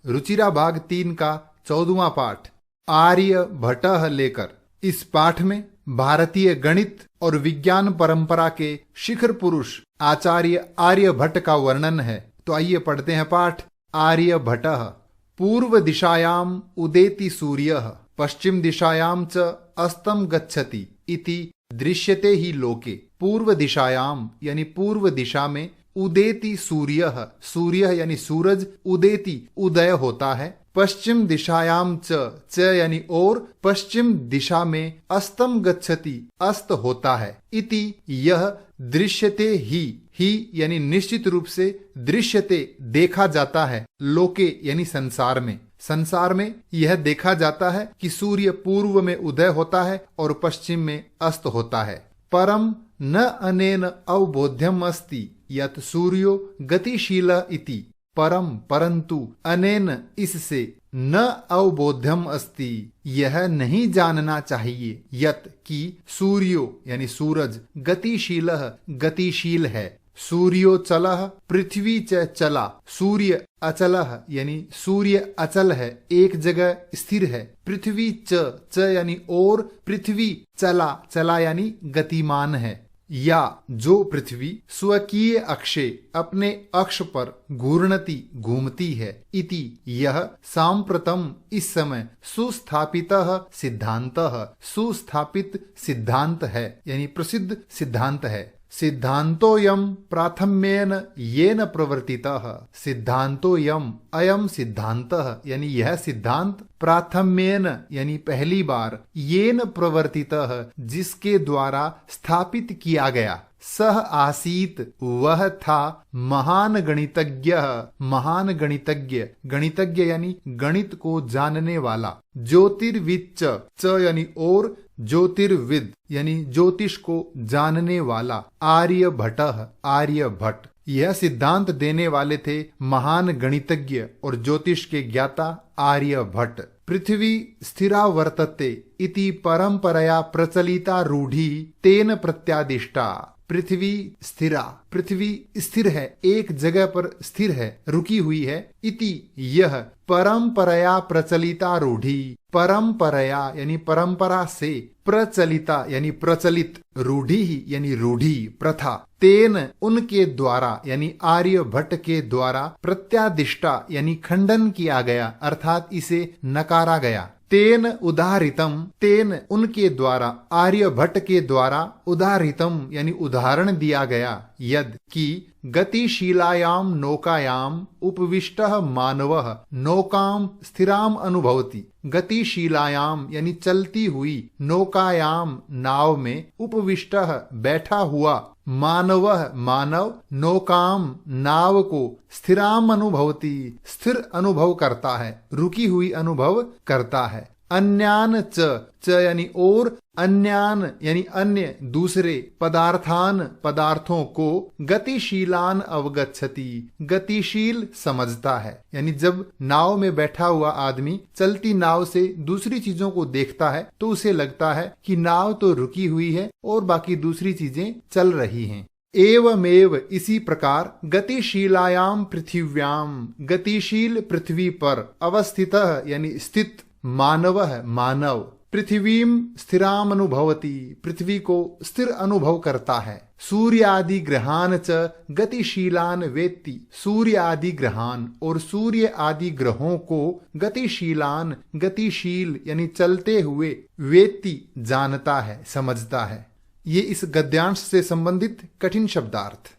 रुचिरा भाग 3 का 14वां पाठ आर्य भट्टः लेकर। इस पाठ में भारतीय गणित और विज्ञान परंपरा के शिखर पुरुष आचार्य आर्यभट्ट का वर्णन है। तो आइए पढ़ते हैं पाठ। आर्यभट्टः पूर्व दिशायाम उदेति सूर्यः पश्चिम दिशायाम च अस्तं गच्छति इति दृश्यते ही लोके। पूर्व दिशायाम यानी पूर्व दिशा में, उदेति सूर्यः सूर्य यानी सूरज, उदेति उदय होता है। पश्चिम दिशायाम च यानी और, पश्चिम दिशा में अस्तं गच्छति अस्त होता है। इति यह दृश्यते ही यानी निश्चित रूप से, दृश्यते देखा जाता है, लोके यानी संसार में। संसार में यह देखा जाता है कि सूर्य पूर्व में उदय होता है और पश्चिम में अस्त होता है। परम न अनेन अवबोध्यम अस्ति यत् सूर्यो गतिशील इति। परम परंतु, अनेन इससे, न अवबोध्यम अस्ति यह नहीं जानना चाहिए, यत् कि सूर्यो यानी सूरज, गतिशील गतिशील है। सूर्यो चलः पृथ्वी च चला। सूर्य अचलः यानी सूर्य अचल है, एक जगह स्थिर है। पृथ्वी च यानी और, पृथ्वी चला चला यानी गतिमान है। या जो पृथ्वी स्वकीय अक्षे अपने अक्ष पर घूर्णति घूमती है। इति यह सांप्रतम इस समय सुस्थापितः सिद्धांतः सुस्थापित सिद्धांत है यानी प्रसिद्ध सिद्धांत है। सिद्धांतोऽयं प्राथम्येन येन प्रवर्तितः। सिद्धांतोऽयं अयम सिद्धांतः यानी यह सिद्धांत, प्राथम्येन यानी पहली बार, येन प्रवर्तितः जिसके द्वारा स्थापित किया गया। सह आसीत वह था, महान गणितज्ञ महान गणितज्ञ, गणितज्ञ यानी गणित को जानने वाला। ज्योतिर्विद च यानी और, ज्योतिर्विद यानी ज्योतिष को जानने वाला। आर्यभट्टः आर्यभट्ट यह सिद्धांत देने वाले थे महान गणितज्ञ और ज्योतिष के ज्ञाता आर्यभट्ट। पृथ्वी स्थिरा वर्तते इति परंपरया प्रचलिता रूढ़ी तेन प्रत्यादिष्टा। पृथ्वी स्थिरा, पृथ्वी स्थिर है, एक जगह पर स्थिर है, रुकी हुई है। इति यह परंपरया प्रचलिता रूढ़ी, परंपरया यानी परंपरा से, प्रचलिता यानी प्रचलित, रूढ़ी यानी रूढ़ी प्रथा, तेन उनके द्वारा यानी आर्यभट्ट के द्वारा, प्रत्यादिष्टा यानी खंडन किया गया अर्थात इसे नकारा गया। तेन उदाहरितम, तेन उनके द्वारा, आर्यभट्ट के द्वारा, उदाहरितम यानी उदाहरण दिया गया। यद कि गतिशीलायाम नौकायाम उपविष्टः मानवः नौकाम स्थिराम अनुभवति। गतिशीलायाम यानी चलती हुई, नौकायाम नाव में, उपविष्टः बैठा हुआ, मानवः मानव, नौकाम नाव को, स्थिराम अनुभवति स्थिर अनुभव करता है, रुकी हुई अनुभव करता है। अन्यान च यानी और, अन्यान यानी अन्य दूसरे, पदार्थान पदार्थों को, गतिशीलान अवगच्छति गतिशील समझता है। यानी जब नाव में बैठा हुआ आदमी चलती नाव से दूसरी चीजों को देखता है तो उसे लगता है कि नाव तो रुकी हुई है और बाकी दूसरी चीजें चल रही हैं। एवमेव इसी प्रकार गतिशीलायाम पृथिव्याम, गतिशील पृथ्वी पर, अवस्थितः यानी स्थित, मानवः मानव, पृथ्वीम स्थिराम अनुभवति पृथ्वी को स्थिर अनुभव करता है। सूर्य आदि ग्रहान च गतिशीलान वेत्ति, सूर्य आदि ग्रहान और सूर्य आदि ग्रहों को, गतिशीलान गतिशील यानी चलते हुए, वेत्ति जानता है, समझता है। ये इस गद्यांश से संबंधित कठिन शब्दार्थ।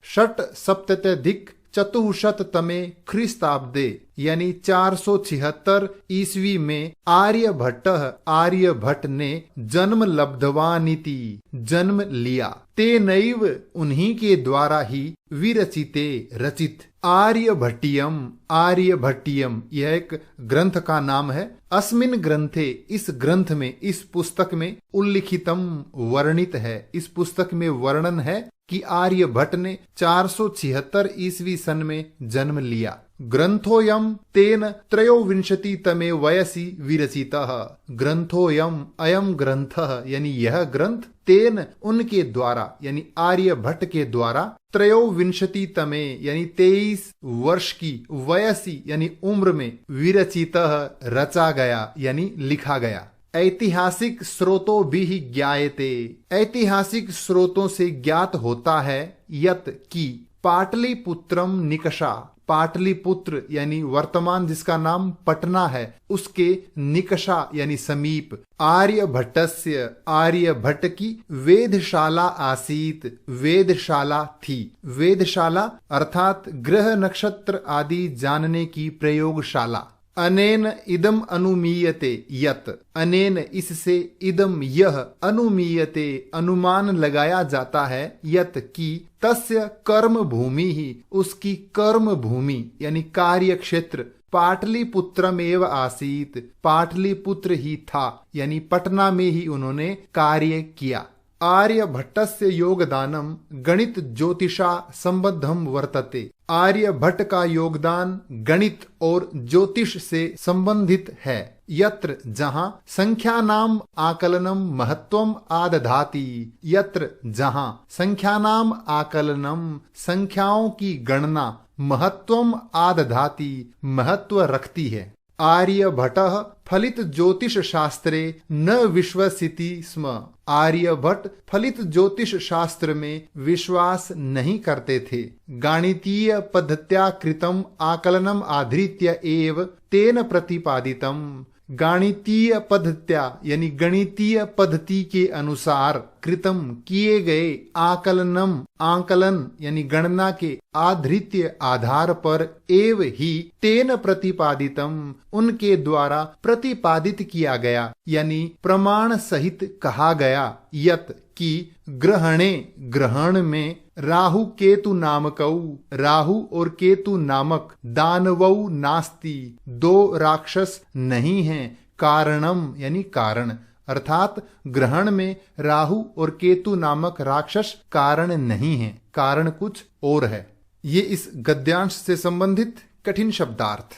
षट सप्तत्यधिक चतुःशततमे ख्रीस्ताब्दे यानी 476 ईस्वी में आर्यभट्ट ने जन्म लब्धवानिति जन्म लिया। तेनैव उन्हीं के द्वारा ही विरचिते रचित आर्यभट्टियम, आर्यभट्टियम यह एक ग्रंथ का नाम है। अस्मिन ग्रंथे इस ग्रंथ में, इस पुस्तक में, उल्लिखितम वर्णित है, इस पुस्तक में वर्णन है कि आर्यभट्ट ने 476 ईस्वी सन में जन्म लिया। ग्रंथोऽयं तेन त्रयोविंशतितमे वयसि विरचितः। ग्रंथोऽयं अयम ग्रंथः यानी यह ग्रंथ तेन उनके द्वारा यानी आर्यभट्ट के द्वारा त्रयोविंशतितमे यानी 23 वर्ष की वयसी यानी उम्र में विरचितः रचा गया यानी लिखा गया। ऐतिहासिक स्रोतों भी ज्ञायते, ऐतिहासिक स्रोतों से ज्ञात होता है यत की पाटलिपुत्रम निकषा, पाटलिपुत्र यानी वर्तमान जिसका नाम पटना है उसके निकषा यानी समीप आर्यभट्टस्य, आर्यभट्ट की वेधशाला आसीत, वेधशाला थी। वेधशाला अर्थात ग्रह नक्षत्र आदि जानने की प्रयोगशाला। अनेन इदम अनुमीयते यत, अनेन इससे इदम यह अनुमीयते अनुमान लगाया जाता है यत की तस्य कर्म भूमि ही, उसकी कर्म भूमि यानी कार्य क्षेत्र पाटलिपुत्रमेव आसीत, पाटलिपुत्र ही था यानी पटना में ही उन्होंने कार्य किया। आर्यभट्टस्य योगदानम गणित ज्योतिषा संबद्धम वर्तते, आर्यभट्ट का योगदान गणित और ज्योतिष से संबंधित है। यत्र जहां संख्या नाम आकलनम महत्वम आदधाति, यत्र जहां संख्या नाम आकलनम संख्याओं की गणना महत्वम आदधाति महत्व रखती है। आर्यभट्टः फलित ज्योतिष शास्त्रे न विश्वसिति स्म, आर्यभट्ट फलित ज्योतिष शास्त्र में विश्वास नहीं करते थे। गणितीय पद्धत्या कृतम आकलनम आधृत्य एव तेन प्रतिपादितम, गणितीय पद्धत्या यानी गणितीय पद्धति के अनुसार कृतम किए गए आकलनम, आकलन यानी गणना के आधृत्य आधार पर एव ही तेन प्रतिपादितम उनके द्वारा प्रतिपादित किया गया यानी प्रमाण सहित कहा गया यत कि ग्रहणे, ग्रहण में राहु केतु नामकौ, राहु और केतु नामक दानवौ नास्ति, दो राक्षस नहीं हैं। कारणम यानी कारण, अर्थात ग्रहण में राहु और केतु नामक राक्षस कारण नहीं है, कारण कुछ और है। ये इस गद्यांश से संबंधित कठिन शब्दार्थ।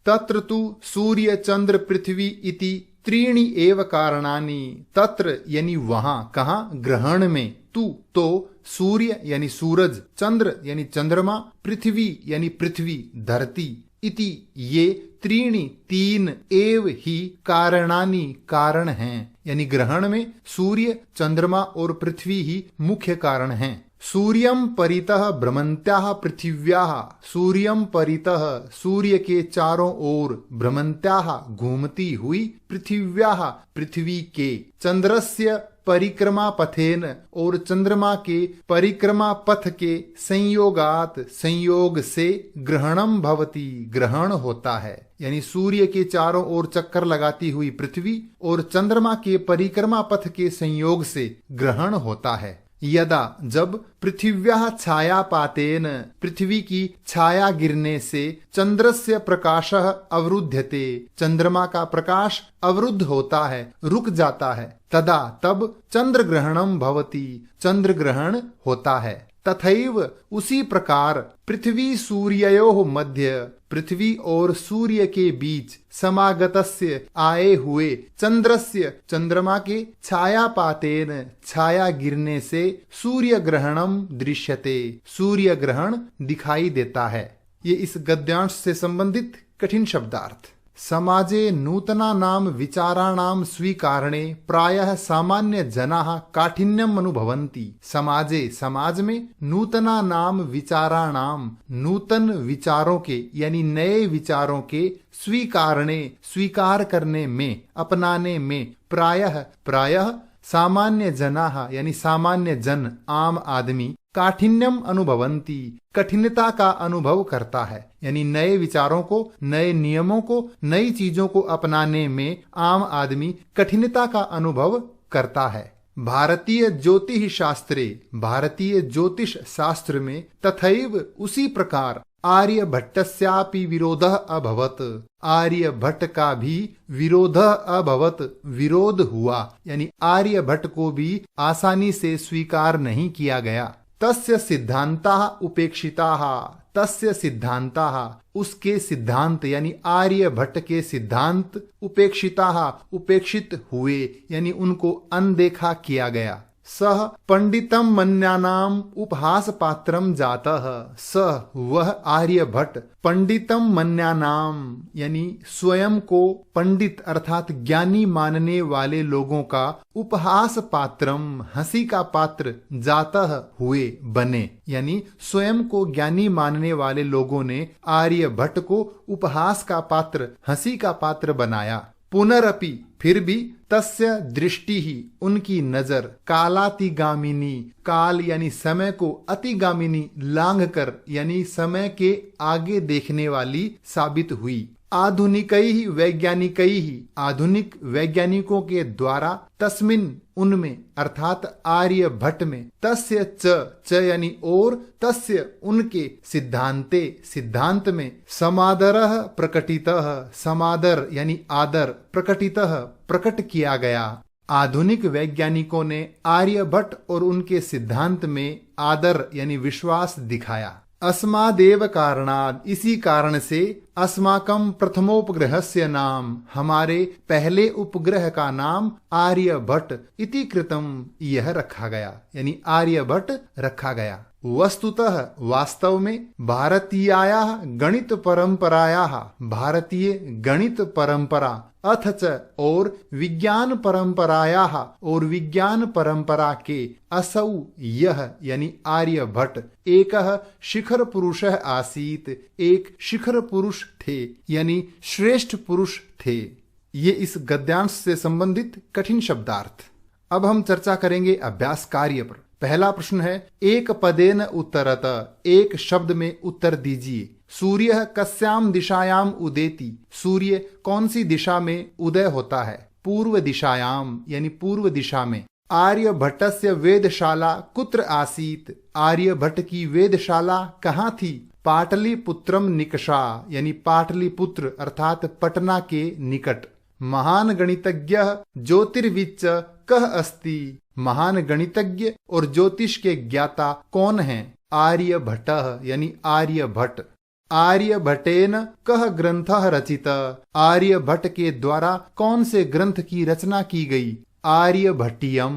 तत्र तु सूर्य चंद्र पृथ्वी इति त्रीणि एव कारणानि, तत्र यानी वहां, कहा ग्रहण में, तु तो सूर्य यानी सूरज, चंद्र यानी चंद्रमा, पृथ्वी यानी पृथ्वी धरती, इति ये त्रीणि तीन एव ही कारणानि कारण हैं, यानी ग्रहण में सूर्य चंद्रमा और पृथ्वी ही मुख्य कारण हैं। सूर्यम परितः भ्रमन्त्याः पृथिव्याः, सूर्यम परितः सूर्य के चारों ओर, भ्रमन्त्याः घूमती हुई, पृथिव्याः पृथ्वी के, चंद्रस्य परिक्रमा पथेन और चंद्रमा के परिक्रमा पथ के संयोगात, संयोग से ग्रहणम भवति ग्रहण होता है, यानी सूर्य के चारों ओर चक्कर लगाती हुई पृथ्वी और चंद्रमा के परिक्रमा पथ के संयोग से ग्रहण होता है। यदा जब पृथिव्याः छायापातेन, पृथ्वी की छाया गिरने से, चंद्रस्य प्रकाशः अवरुध्यते, चंद्रमा का प्रकाश अवरुद्ध होता है, रुक जाता है, तदा तब चंद्र ग्रहणम भवति चंद्र ग्रहण होता है। तथैव उसी प्रकार पृथ्वी सूर्ययोः मध्य, पृथ्वी और सूर्य के बीच, समागतस्य आए हुए, चंद्रस्य चंद्रमा के छायापातेन छाया गिरने से, सूर्य ग्रहणम दृश्यते सूर्य ग्रहण दिखाई देता है। ये इस गद्यांश से संबंधित कठिन शब्दार्थ। समाजे नूतनानां विचाराणां स्वीकारणे प्रायः सामान्य जनाः काठिन्यम् अनुभवन्ति। समाजे समाज में नूतनानां विचाराणां नूतन विचारों के यानी नए विचारों के स्वीकारणे स्वीकार करने में, अपनाने में, प्रायः सामान्य जनाः यानी सामान्य जन, आम आदमी, काठिन्यम अनुभवन्ति कठिनता का अनुभव करता है, यानी नए विचारों को, नए नियमों को, नई चीजों को अपनाने में आम आदमी कठिनता का अनुभव करता है। भारतीय ज्योतिष शास्त्रे, भारतीय ज्योतिष शास्त्र में तथैव उसी प्रकार आर्यभट्टस्यापि विरोधः अभवत, आर्यभट्ट का भी विरोधः अभवत विरोध हुआ, यानी आर्यभट्ट को भी आसानी से स्वीकार नहीं किया गया। तस्य सिद्धांताः उपेक्षिताः, तस्य सिद्धांताः उसके सिद्धांत यानी आर्यभट्ट के सिद्धांत उपेक्षिताः उपेक्षित हुए यानी उनको अनदेखा किया गया। सह पंडितम मन्यानाम उपहास पात्रम जातः, सह वह आर्यभट्ट पंडितम मन्यानाम यानी स्वयं को पंडित अर्थात ज्ञानी मानने वाले लोगों का उपहास पात्रम हंसी का पात्र जातः हुए बने, यानी स्वयं को ज्ञानी मानने वाले लोगों ने आर्यभट्ट को उपहास का पात्र हंसी का पात्र बनाया। पुनरपि फिर भी तस्य दृष्टि ही उनकी नजर कालातिगामिनी, काल यानी समय को अतिगामिनी लांघ कर यानी समय के आगे देखने वाली साबित हुई। आधुनिकैः वैज्ञानिकैः आधुनिक वैज्ञानिकों के द्वारा तस्मिन उनमें अर्थात आर्यभट्ट में तस्य च यानी और तस्य उनके सिद्धांते सिद्धांत में समादरः प्रकटितः, समादर यानी आदर प्रकटितः प्रकट किया गया। आधुनिक वैज्ञानिकों ने आर्यभट्ट और उनके सिद्धांत में आदर यानी विश्वास दिखाया। अस्मादेव कारणाद इसी कारण से अस्माकं प्रथमोपग्रहस्य नाम हमारे पहले उपग्रह का नाम आर्यभट्ट इति कृतम यह रखा गया यानी आर्यभट्ट रखा गया। वस्तुतः वास्तव में भारतीयायाः गणित परंपरायाः भारतीय गणित परंपरा अथ च और विज्ञान परंपरायाः और विज्ञान परंपरा के असौ यह यानी आर्यभट्ट एकः शिखर पुरुषः आसीत एक शिखर पुरुष थे यानी श्रेष्ठ पुरुष थे। ये इस गद्यांश से संबंधित कठिन शब्दार्थ। अब हम चर्चा करेंगे अभ्यास कार्य पर। पहला प्रश्न है एक पदेन उत्तरत, एक शब्द में उत्तर दीजिए। सूर्य कस्याम दिशायाम उदेति, सूर्य कौन सी दिशा में उदय होता है? पूर्व दिशायाम यानी पूर्व दिशा में। आर्यभट्टस्य वेदशाला कुत्र आसीत, आर्यभट्ट की वेदशाला कहाँ थी? पाटलिपुत्रम निकषा यानी पाटलिपुत्र अर्थात पटना के निकट। महान गणितज्ञः ज्योतिर्विच्च कः अस्ति, महान गणितज्ञ और ज्योतिष के ज्ञाता कौन हैं? आर्यभट्टः यानी आर्यभट्ट। आर्यभट्टेन कः ग्रंथः रचितः, आर्यभट्ट के द्वारा कौन से ग्रंथ की रचना की गई? आर्यभट्टियम।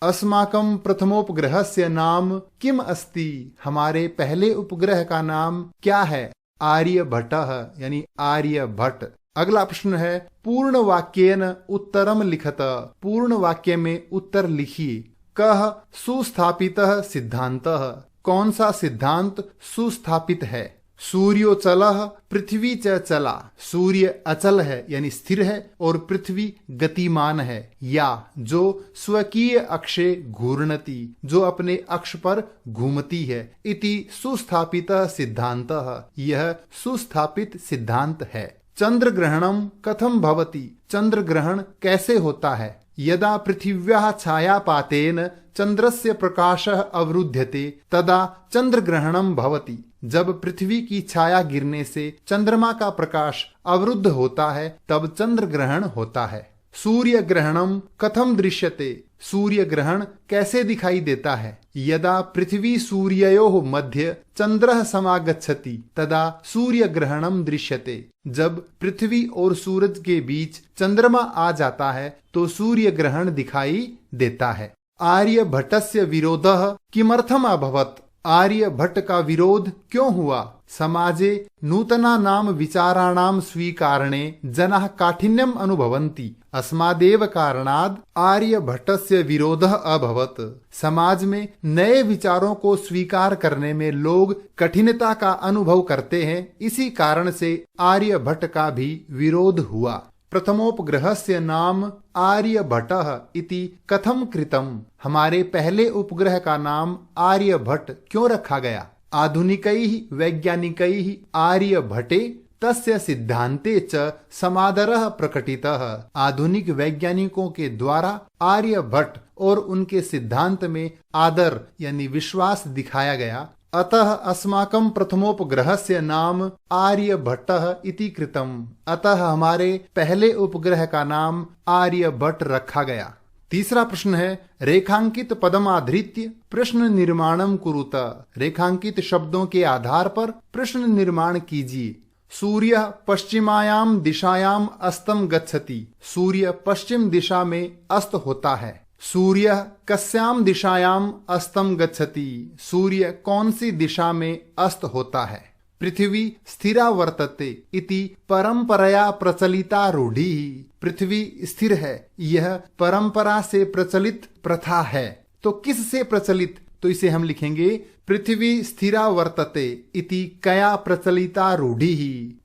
अस्माकं प्रथमोपग्रहस्य नाम किम अस्ति, हमारे पहले उपग्रह का नाम क्या है? आर्यभट्टः यानी आर्यभट्ट। अगला प्रश्न है पूर्ण वाक्येन उत्तरम लिखत, पूर्ण वाक्य में उत्तर लिखिए। कः सुस्थापितः सिद्धांतः, कौन सा सिद्धांत सुस्थापित है? सूर्योचलः पृथ्वी च चला, सूर्य अचल है यानी स्थिर है और पृथ्वी गतिमान है। या जो स्वकीय अक्षे घूर्णति, जो अपने अक्ष पर घूमती है। इति सुस्थापितः सिद्धांतः, यह सुस्थापित सिद्धांत है। चंद्र ग्रहणम कथम भवति, चंद्र ग्रहण कैसे होता है? यदा पृथिव्याः छायापातेन चंद्रस्य प्रकाशः अवरुध्यते तदा चंद्र ग्रहणम भवति, जब पृथ्वी की छाया गिरने से चंद्रमा का प्रकाश अवरुद्ध होता है तब चंद्र ग्रहण होता है। सूर्य ग्रहणम कथम दृश्यते, सूर्य ग्रहण कैसे दिखाई देता है? यदा पृथ्वी सूर्ययोः मध्य चंद्रः समागच्छति तदा सूर्य ग्रहणम दृश्यते, जब पृथ्वी और सूरज के बीच चंद्रमा आ जाता है तो सूर्य ग्रहण दिखाई देता है। आर्यभट्टस्य विरोधः किमर्थम अभवत्, आर्यभट्ट का विरोध क्यों हुआ? समाजे नूतनानां विचाराणां स्वीकारणे जनाः काठिन्यम् अनुभवन्ति, अस्मादेव कारणाद् आर्यभट्टस्य विरोधः अभवत्। समाज में नए विचारों को स्वीकार करने में लोग कठिनता का अनुभव करते हैं, इसी कारण से आर्यभट्ट का भी विरोध हुआ। प्रथमोपग्रहस्य नाम आर्यभट्टः इति कथम कृतम, हमारे पहले उपग्रह का नाम आर्यभट्ट क्यों रखा गया? आधुनिकैः वैज्ञानिकैः आर्यभट्टे तस्य सिद्धांते च समादरः प्रकटितः, आधुनिक वैज्ञानिकों के द्वारा आर्यभट्ट और उनके सिद्धांत में आदर यानी विश्वास दिखाया गया। अतः अस्माकं प्रथमोपग्रहस्य नाम आर्यभट्टः इति कृतम्, अतः हमारे पहले उपग्रह का नाम आर्यभट्ट रखा गया। तीसरा प्रश्न है रेखांकित पदम आधृत्य प्रश्न निर्माणम कुरुत। रेखांकित शब्दों के आधार पर प्रश्न निर्माण कीजिए। सूर्य पश्चिमायाम दिशायाम अस्तम गच्छति। सूर्य पश्चिम दिशा में अस्त होता है। सूर्य कस्याम दिशायाम अस्तम गच्छति। सूर्य कौन सी दिशा में अस्त होता है। पृथ्वी स्थिरा वर्तते इति परंपरया प्रचलिता रूढ़ी। पृथ्वी स्थिर है, यह परंपरा से प्रचलित प्रथा है। तो किस से प्रचलित, तो इसे हम लिखेंगे पृथ्वी स्थिरा वर्तते इति कया प्रचलिता रूढ़ी।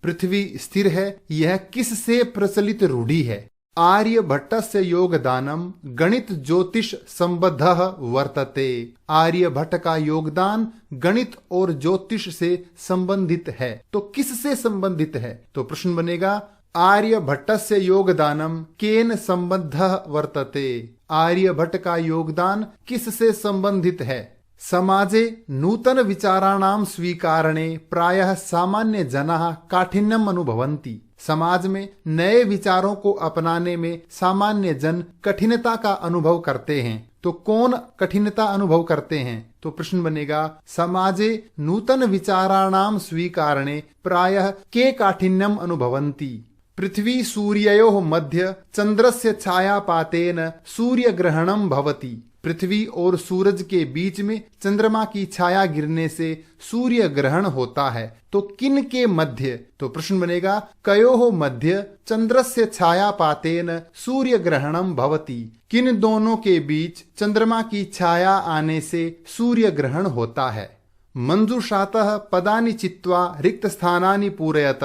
पृथ्वी स्थिर है, यह किस से प्रचलित रूढ़ी है। आर्यभट्टस्य योगदानम गणित ज्योतिष संबद्धः वर्तते। आर्यभट्ट का योगदान गणित और ज्योतिष से संबंधित है। तो किस से संबंधित है, तो प्रश्न बनेगा आर्यभट्टस्य योगदानम केन संबद्धः वर्तते। आर्यभट्ट का योगदान किस से संबंधित है। समाजे नूतन विचाराणाम स्वीकारणे प्रायः सामान्य जनाः काठिन्यम अनुभवन्ति। समाज में नए विचारों को अपनाने में सामान्य जन कठिनता का अनुभव करते हैं। तो कौन कठिनता अनुभव करते हैं, तो प्रश्न बनेगा समाजे नूतन विचाराणाम स्वीकारणे प्रायः के काठिन्यम अनुभवन्ति। पृथ्वी सूर्ययोः मध्य चंद्रस्य छायापातेन सूर्यग्रहणम भवति। पृथ्वी और सूरज के बीच में चंद्रमा की छाया गिरने से सूर्य ग्रहण होता है। तो किन के मध्य, तो प्रश्न बनेगा कयोः मध्य चंद्रस्य छायापातेन सूर्य ग्रहणम भवति। किन दोनों के बीच चंद्रमा की छाया आने से सूर्य ग्रहण होता है। मंजूषातः पदानि चित्वा रिक्त स्थानानि पूरयत।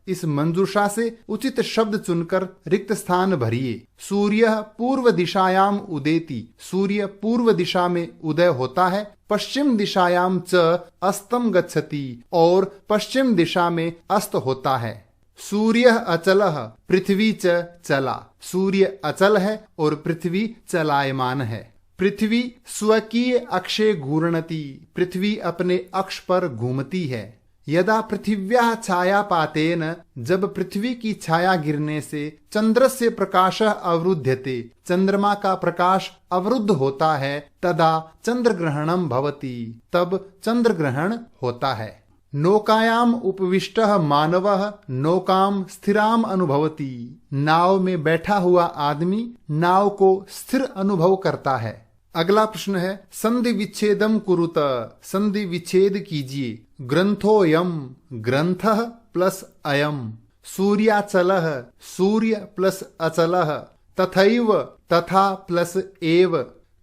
इस मंजूषा से उचित शब्द चुनकर रिक्त स्थान भरिए। सूर्य पूर्व दिशायाम उदेति। सूर्य पूर्व दिशा में उदय होता है। पश्चिम दिशायाम च अस्तम गच्छति। और पश्चिम दिशा में अस्त होता है। सूर्य अचलः पृथ्वी च चला। सूर्य अचल है और पृथ्वी चलायमान है। पृथ्वी स्वकीय अक्षे घूर्णति। पृथ्वी अपने अक्ष पर घूमती है। यदा पृथिव्याः छायापातेन, जब पृथ्वी की छाया गिरने से चंद्रस्य प्रकाशः अवरुध्यते, चंद्रमा का प्रकाश अवरुद्ध होता है, तदा चंद्रग्रहणम भवति, तब चंद्रग्रहण होता है। नौकायाम उपविष्टः मानवः नौकाम स्थिराम अनुभवति। नाव में बैठा हुआ आदमी नाव को स्थिर अनुभव करता है। अगला प्रश्न है संधि विच्छेदम कुरुत। संधि विच्छेद कीजिए। ग्रंथोयम ग्रंथः प्लस अयम। सूर्याचलः सूर्य प्लस अचलः। तथैव तथा प्लस एव।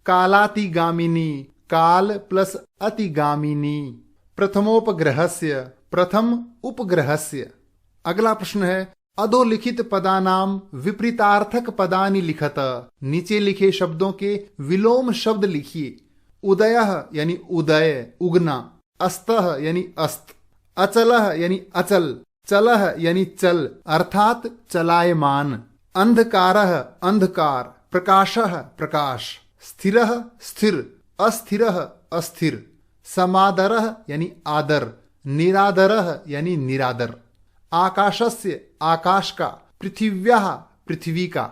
कालातिगामिनी काल प्लस अतिगामिनी। प्रथमोपग्रहस्य प्रथम उपग्रहस्य। अगला प्रश्न है अधोलिखित पदानाम विपरीतार्थक पदानि लिखत। नीचे लिखे शब्दों के विलोम शब्द लिखिए। उदयः यानी उदय उगना। अस्तः यानी अस्त। अचलः यानी अचल। चलः यानी चल अर्थात चलायमान। अंधकारः अंधकार। प्रकाशः प्रकाश। स्थिरः स्थिर। अस्थिरः अस्थिर। समादरः यानी आदर। निरादरः यानी निरादर। आकाशस्य आकाश का। पृथिव्याः पृथ्वी का।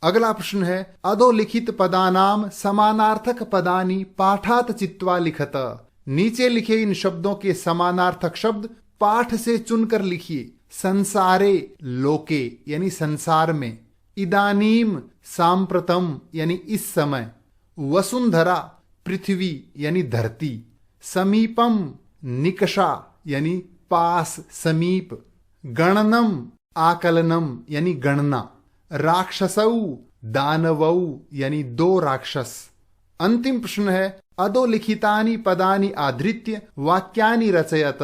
अगला प्रश्न है अधोलिखित पदानाम समानार्थक पदानि पाठात चित्वा लिखत। नीचे लिखे इन शब्दों के समानार्थक शब्द पाठ से चुनकर लिखिए। संसारे लोके यानी संसार में। इदानीम सांप्रतम यानी इस समय। वसुंधरा पृथ्वी यानी धरती। समीपम निकषा यानी पास समीप। गणनम आकलनम यानी गणना। राक्षसौ दानवौ यानी दो राक्षस। अंतिम प्रश्न है अधोलिखितानि पदानि आधृत्य वाक्यानि रचयत।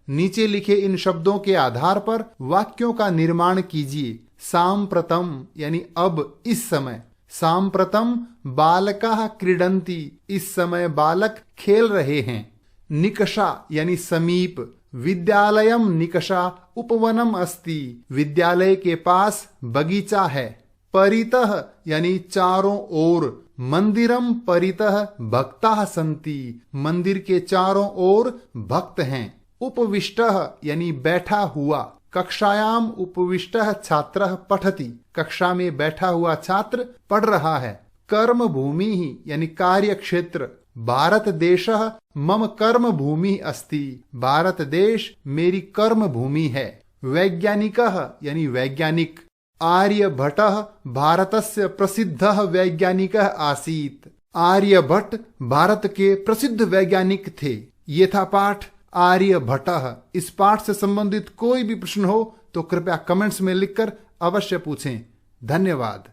नीचे लिखे इन शब्दों के आधार पर वाक्यों का निर्माण कीजिए। सांप्रतम यानी अब इस समय। सांप्रतम बालकाः क्रीडन्ति। इस समय बालक खेल रहे हैं। निकषा यानी समीप। विद्यालयम निकषा उपवनम अस्ति। विद्यालय के पास बगीचा है। परितः यानी चारों ओर। मंदिरम परितः भक्ताः सन्ति। मंदिर के चारों ओर भक्त हैं। उपविष्टः यानी बैठा हुआ। कक्षायाम उपविष्टः छात्रः पठति। कक्षा में बैठा हुआ छात्र पढ़ रहा है। कर्म भूमि ही यानी कार्य क्षेत्र, भारत देशः मम कर्म भूमि अस्ति, भारत देश मेरी कर्म भूमि है। वैज्ञानिकः यानी वैज्ञानिक, आर्यभट्टः भारतस्य प्रसिद्धः वैज्ञानिकः आसीत्, आर्यभट्ट भारत के प्रसिद्ध वैज्ञानिक थे। ये था पाठ आर्यभट्टः। इस पाठ से संबंधित कोई भी प्रश्न हो तो कृपया कमेंट्स में लिखकर अवश्य पूछें। धन्यवाद।